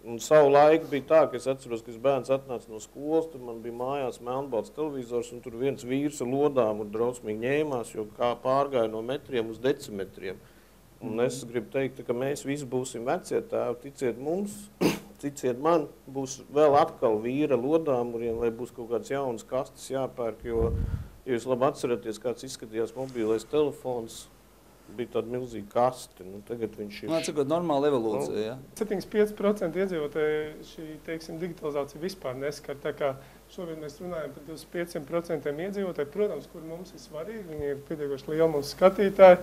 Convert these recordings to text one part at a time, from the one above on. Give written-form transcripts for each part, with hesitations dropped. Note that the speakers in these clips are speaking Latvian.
Un savu laiku bija tā, ka es atceros, ka bērns atnāca no skolas, tad man bija mājās melnbalts televizors, un tur viens vīrs ar lodām un drausmīgi ņēmās, jo kā pārgāja no metriem uz decimetriem. Un es gribu teikt, ka mēs visi būsim vecie tēvi, ticiet mums, ticiet man, būs vēl atkal vīra lodām, lai būs kaut kāds jauns kastes jāpērk, jo jūs labi atceraties, kāds izskatījās mobilais telefons, bija tāda milzīga kaste. Tagad viņš ir... Cikot normāla evolūcija, ja? 75% iedzīvotāji šī, teiksim, digitalizācija vispār neskar. Tā kā šobrīd mēs runājam par 25% iedzīvotāji, protams, kur mums ir svarīgi, viņi ir pietiekoši lieli mūsu skatītāji,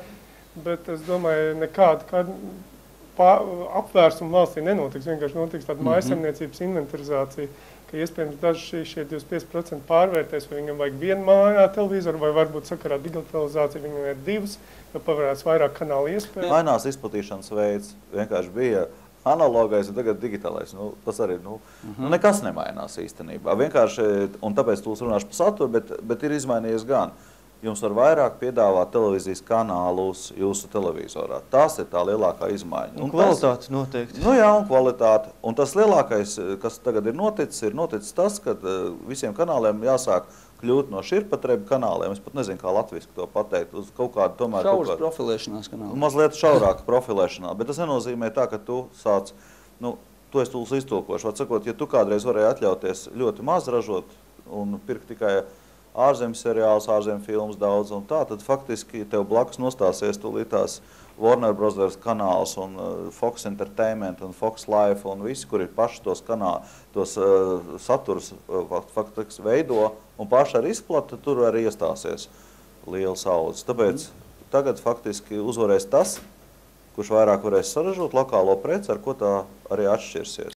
bet es domāju, nekāda apvērsuma valstī nenotiks. Vienkārši notiks tāda mājasemniecības inventarizācija, ka iespējams daži šie 25% pārvērtēs, vai viņam vajag vienu mājā televizoru, vai varbūt sakarā digitalizācija viņam ir divas, jo pavērās vairāk kanālu iespēju. Mainās izplatīšanas veids, vienkārši bija analogais un tagad digitālais. Tas arī nekas nemainās īstenībā. Vienkārši, un tāpēc tūs runāšu par saturu, bet ir izmainījies gan. Jums var vairāk piedāvāt televīzijas kanālus jūsu televizorā. Tas ir tā lielākā izmaiņa. Un kvalitāte noteikti. Jā, un kvalitāte. Un tas lielākais, kas tagad ir noticis tas, ka visiem kanāliem jāsāk kļūt no širpatrebu kanāliem. Es pat nezinu, kā latviski to pateikt. Uz kaut kādu tomēr... Šauras profilēšanās kanālu. Mazliet šaurāka profilēšanā. Bet tas nenozīmē tā, ka tu sāc... To es tūlīt iztulkošu. Var sakot, ja tu kādreiz varēji atļauties ļoti maz ražot un pirkt tikai ārzemju seriālus, ārzemju filmas daudz un tā, tad faktiski tev blakus nostāsies tūlīt tās Warner Brothers kanāls un Fox Entertainment un Fox Life un visi, kur ir paši tos saturs faktiski veido un paši arī izplata, tur arī iestāsies liels audzes. Tāpēc tagad faktiski uzvarēs tas, kurš vairāk varēs saražot lokālo preci, ar ko tā arī atšķirsies.